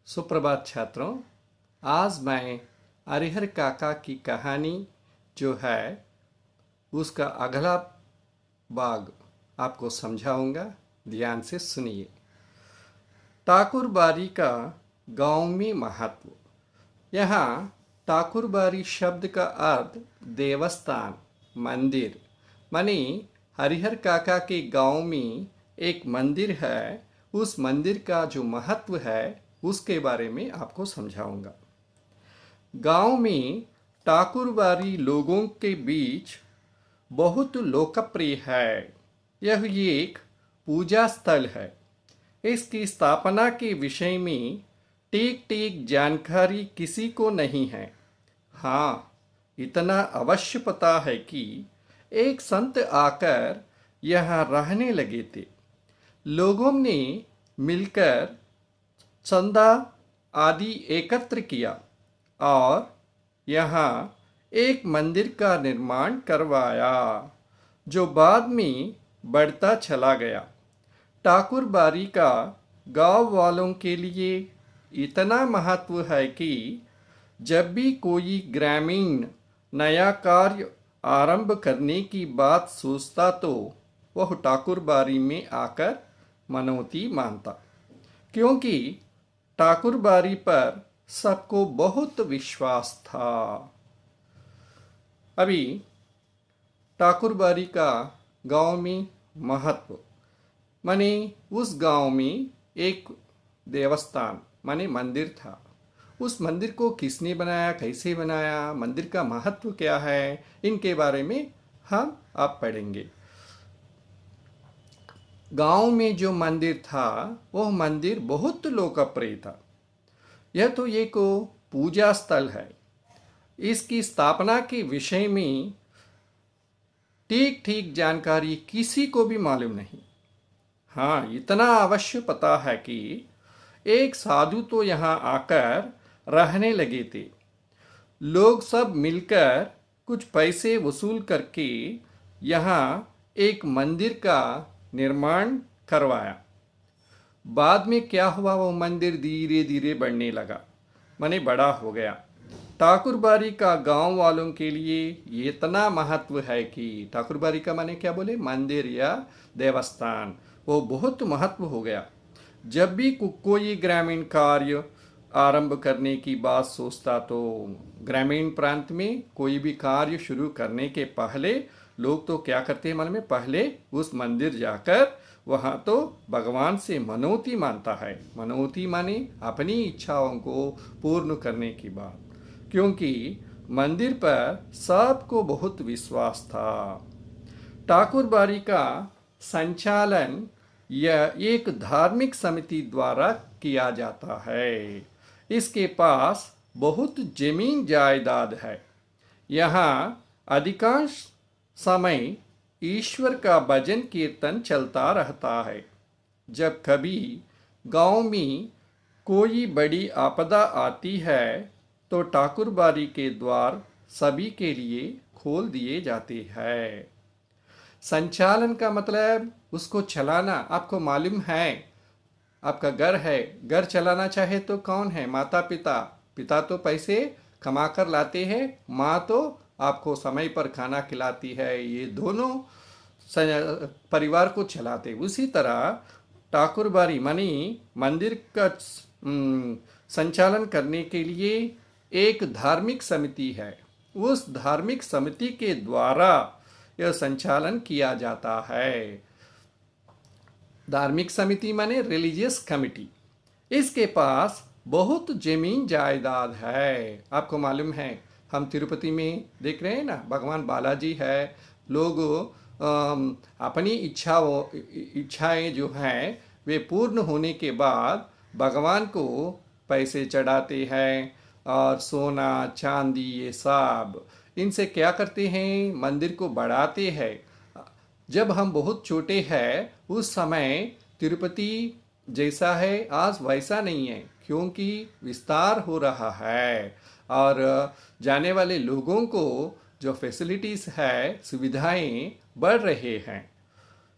सुप्रभात छात्रों। आज मैं हरिहर काका की कहानी जो है उसका अगला भाग आपको समझाऊंगा। ध्यान से सुनिए। ठाकुरबाड़ी का गांव में महत्व। यहाँ ठाकुरबाड़ी शब्द का अर्थ देवस्थान, मंदिर। माने हरिहर काका के गांव में एक मंदिर है। उस मंदिर का जो महत्व है उसके बारे में आपको समझाऊंगा। गांव में ठाकुरबाड़ी लोगों के बीच बहुत लोकप्रिय है। यह एक पूजा स्थल है। इसकी स्थापना के विषय में ठीक ठीक जानकारी किसी को नहीं है। हाँ, इतना अवश्य पता है कि एक संत आकर यहाँ रहने लगे थे। लोगों ने मिलकर चंदा आदि एकत्र किया और यहाँ एक मंदिर का निर्माण करवाया, जो बाद में बढ़ता चला गया। ठाकुरबाड़ी का गांव वालों के लिए इतना महत्व है कि जब भी कोई ग्रामीण नया कार्य आरंभ करने की बात सोचता तो वह ठाकुरबाड़ी में आकर मनौती मानता, क्योंकि ठाकुरबाड़ी पर सबको बहुत विश्वास था। अभी ठाकुरबाड़ी का गांव में महत्व माने उस गांव में एक देवस्थान माने मंदिर था। उस मंदिर को किसने बनाया, कैसे बनाया, मंदिर का महत्व क्या है, इनके बारे में हम आप पढ़ेंगे। गांव में जो मंदिर था वह मंदिर बहुत लोकप्रिय था। यह तो एक पूजा स्थल है। इसकी स्थापना के विषय में ठीक ठीक जानकारी किसी को भी मालूम नहीं। हाँ, इतना अवश्य पता है कि एक साधु तो यहाँ आकर रहने लगे थे। लोग सब मिलकर कुछ पैसे वसूल करके यहाँ एक मंदिर का निर्माण करवाया। बाद में क्या हुआ, वो मंदिर धीरे धीरे बढ़ने लगा, माने बड़ा हो गया। ठाकुरबाड़ी का गांव वालों के लिए ये इतना महत्व है कि ठाकुरबाड़ी का माने क्या बोले, मंदिर या देवस्थान, वो बहुत महत्व हो गया। जब भी कोई ग्रामीण कार्य आरंभ करने की बात सोचता तो ग्रामीण प्रांत में कोई भी कार्य शुरू करने के पहले लोग तो क्या करते हैं, मन में पहले उस मंदिर जाकर वहाँ तो भगवान से मनौती मानता है। मनौती माने अपनी इच्छाओं को पूर्ण करने की बात, क्योंकि मंदिर पर सबको बहुत विश्वास था। ठाकुरबाड़ी का संचालन यह एक धार्मिक समिति द्वारा किया जाता है। इसके पास बहुत जमीन जायदाद है। यहाँ अधिकांश समय ईश्वर का भजन कीर्तन चलता रहता है। जब कभी गांव में कोई बड़ी आपदा आती है तो ठाकुरबाड़ी के द्वार सभी के लिए खोल दिए जाते हैं। संचालन का मतलब उसको चलाना। आपको मालूम है, आपका घर है, घर चलाना चाहे तो कौन है, माता पिता। पिता तो पैसे कमा कर लाते हैं, माँ तो आपको समय पर खाना खिलाती है। ये दोनों परिवार को चलाते। उसी तरह ठाकुरबाड़ी मानी मंदिर का संचालन करने के लिए एक धार्मिक समिति है। उस धार्मिक समिति के द्वारा यह संचालन किया जाता है। धार्मिक समिति माने रिलीजियस कमिटी। इसके पास बहुत जमीन जायदाद है। आपको मालूम है, हम तिरुपति में देख रहे हैं ना, भगवान बालाजी है। लोग अपनी इच्छाएं जो हैं वे पूर्ण होने के बाद भगवान को पैसे चढ़ाते हैं और सोना चांदी ये सब, इनसे क्या करते हैं, मंदिर को बढ़ाते हैं। जब हम बहुत छोटे हैं उस समय तिरुपति जैसा है आज वैसा नहीं है, क्योंकि विस्तार हो रहा है और जाने वाले लोगों को जो फैसिलिटीज़ है, सुविधाएं बढ़ रहे हैं।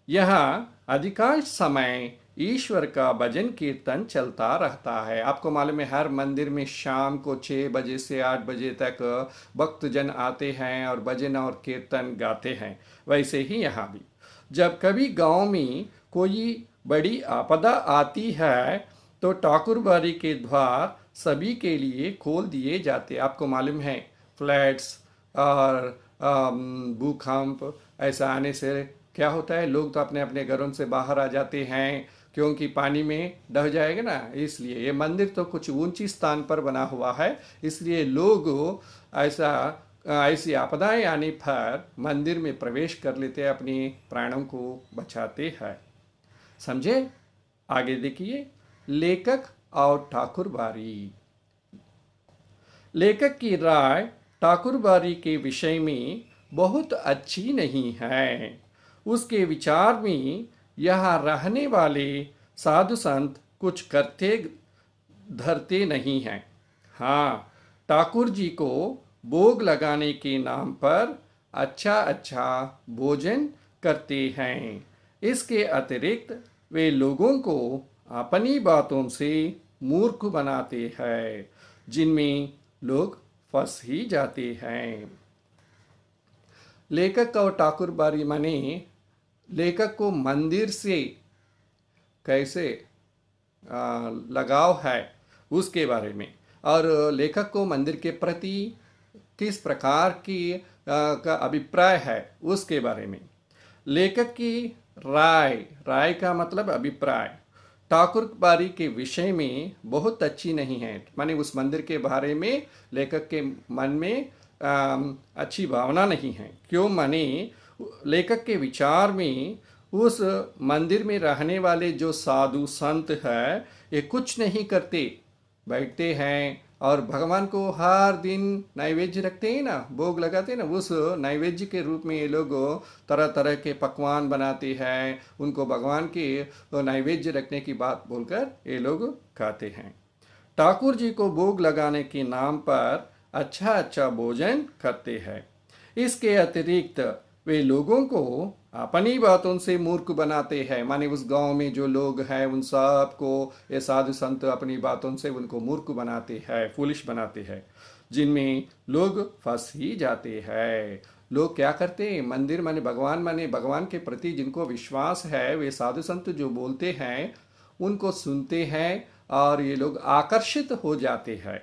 यहाँ अधिकांश समय ईश्वर का भजन कीर्तन चलता रहता है। आपको मालूम है हर मंदिर में शाम को 6 बजे से 8 बजे तक भक्तजन आते हैं और भजन और कीर्तन गाते हैं। वैसे ही यहाँ भी जब कभी गांव में कोई बड़ी आपदा आती है तो ठाकुर बाड़ी के द्वार सभी के लिए खोल दिए जाते। आपको मालूम है फ्लैट्स और भूकंप ऐसा आने से क्या होता है, लोग तो अपने अपने घरों से बाहर आ जाते हैं क्योंकि पानी में डह जाएगा ना। इसलिए ये मंदिर तो कुछ ऊंची स्थान पर बना हुआ है, इसलिए लोग ऐसा ऐसी आपदाएं आने पर मंदिर में प्रवेश कर लेते हैं, अपने प्राणों को बचाते हैं। समझे? आगे देखिए, लेखक और ठाकुर बाड़ी। लेखक की राय ठाकुर बाड़ी के विषय में बहुत अच्छी नहीं है। उसके विचार में यहाँ रहने वाले साधु संत कुछ करते धरते नहीं हैं। हाँ, ठाकुर जी को भोग लगाने के नाम पर अच्छा अच्छा भोजन करते हैं। इसके अतिरिक्त वे लोगों को अपनी बातों से मूर्ख बनाते हैं, जिनमें लोग फंस ही जाते हैं। लेखक और ठाकुर बाड़ी माने लेखक को मंदिर से कैसे लगाव है उसके बारे में, और लेखक को मंदिर के प्रति किस प्रकार की का अभिप्राय है उसके बारे में। लेखक की राय, राय का मतलब अभिप्राय, ठाकुर बाड़ी के विषय में बहुत अच्छी नहीं है। माने उस मंदिर के बारे में लेखक के मन में अच्छी भावना नहीं है। क्यों? माने लेखक के विचार में उस मंदिर में रहने वाले जो साधु संत है ये कुछ नहीं करते, बैठते हैं और भगवान को हर दिन नैवेद्य रखते हैं ना, भोग लगाते हैं ना, उस नैवेद्य के रूप में ये लोग तरह तरह के पकवान बनाते हैं, उनको भगवान के नैवेद्य रखने की बात बोलकर ये लोग खाते हैं। ठाकुर जी को भोग लगाने के नाम पर अच्छा अच्छा भोजन करते हैं। इसके अतिरिक्त वे लोगों को अपनी बातों से मूर्ख बनाते हैं। माने उस गांव में जो लोग हैं उन सब को ये साधु संत अपनी बातों से उनको मूर्ख बनाते हैं, फूलिश बनाते हैं, जिनमें लोग फंस ही जाते हैं। लोग क्या करते हैं, मंदिर माने भगवान के प्रति जिनको विश्वास है वे साधु संत जो बोलते हैं उनको सुनते हैं और ये लोग आकर्षित हो जाते हैं।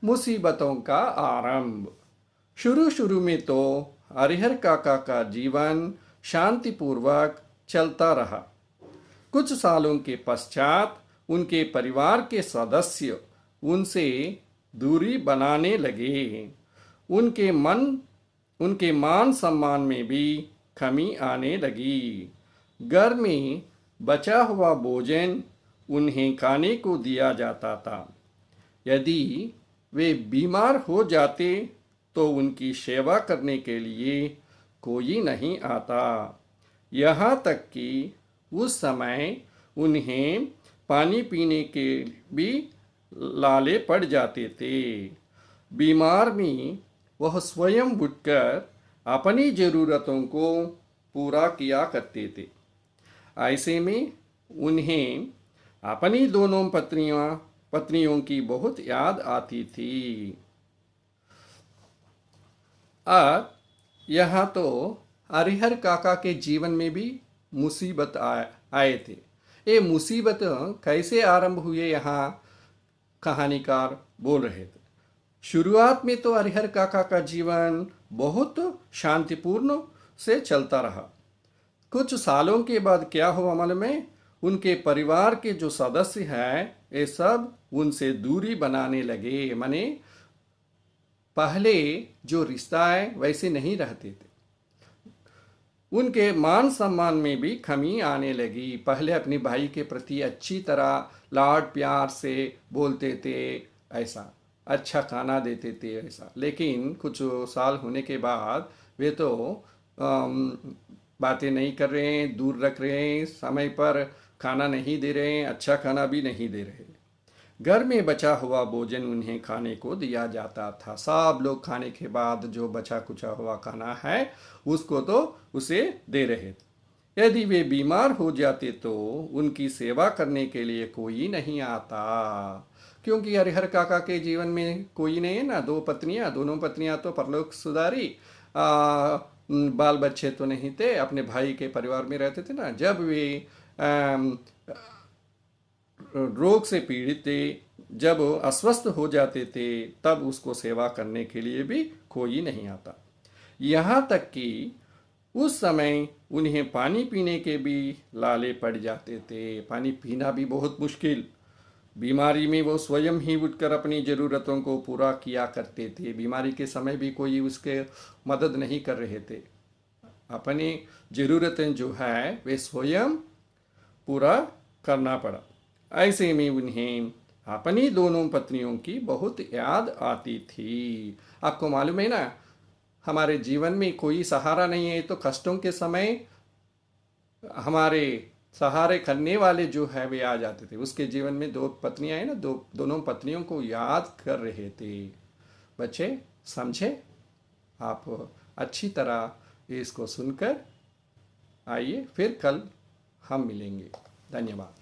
मुसीबतों का आरंभ। शुरू शुरू में तो हरिहर काका का जीवन शांतिपूर्वक चलता रहा। कुछ सालों के पश्चात उनके परिवार के सदस्य उनसे दूरी बनाने लगे। उनके मान सम्मान में भी कमी आने लगी। घर में बचा हुआ भोजन उन्हें खाने को दिया जाता था। यदि वे बीमार हो जाते तो उनकी सेवा करने के लिए कोई नहीं आता। यहाँ तक कि उस समय उन्हें पानी पीने के भी लाले पड़ जाते थे। बीमार में वह स्वयं उठकर अपनी ज़रूरतों को पूरा किया करते थे। ऐसे में उन्हें अपनी दोनों पत्नियों की बहुत याद आती थी। अब यहाँ तो हरिहर काका के जीवन में भी मुसीबत आए थे। ये मुसीबत कैसे आरंभ हुए यहाँ कहानीकार बोल रहे थे। शुरुआत में तो हरिहर काका का जीवन बहुत शांतिपूर्ण से चलता रहा। कुछ सालों के बाद क्या हुआ मालूम है, उनके परिवार के जो सदस्य हैं ये सब उनसे दूरी बनाने लगे। माने पहले जो रिश्ता है वैसे नहीं रहते थे। उनके मान सम्मान में भी कमी आने लगी। पहले अपने भाई के प्रति अच्छी तरह लाड प्यार से बोलते थे, ऐसा अच्छा खाना देते थे ऐसा, लेकिन कुछ साल होने के बाद वे तो बातें नहीं कर रहे हैं, दूर रख रहे हैं, समय पर खाना नहीं दे रहे हैं, अच्छा खाना भी नहीं दे रहे। घर में बचा हुआ भोजन उन्हें खाने को दिया जाता था। सब लोग खाने के बाद जो बचा कुचा हुआ खाना है उसको तो उसे दे रहे थे। यदि वे बीमार हो जाते तो उनकी सेवा करने के लिए कोई नहीं आता, क्योंकि हरिहर काका के जीवन में कोई नहीं है ना, दो पत्नियां, दोनों पत्नियां तो परलोक सुधारी, बाल बच्चे तो नहीं थे, अपने भाई के परिवार में रहते थे ना। जब वे अम, रोग से पीड़ित थे, जब अस्वस्थ हो जाते थे, तब उसको सेवा करने के लिए भी कोई नहीं आता। यहाँ तक कि उस समय उन्हें पानी पीने के भी लाले पड़ जाते थे, पानी पीना भी बहुत मुश्किल। बीमारी में वो स्वयं ही उठकर अपनी ज़रूरतों को पूरा किया करते थे, बीमारी के समय भी कोई उसके मदद नहीं कर रहे थे। अपनी ज़रूरतें जो है वे स्वयं पूरा करना पड़ा। ऐसे में उन्हें अपनी दोनों पत्नियों की बहुत याद आती थी। आपको मालूम है ना, हमारे जीवन में कोई सहारा नहीं है तो कष्टों के समय हमारे सहारे करने वाले जो है वे आ जाते थे। उसके जीवन में दो पत्नियां हैं ना, दोनों पत्नियों को याद कर रहे थे। बच्चे समझे? आप अच्छी तरह इसको सुनकर आइए, फिर कल हम मिलेंगे। धन्यवाद।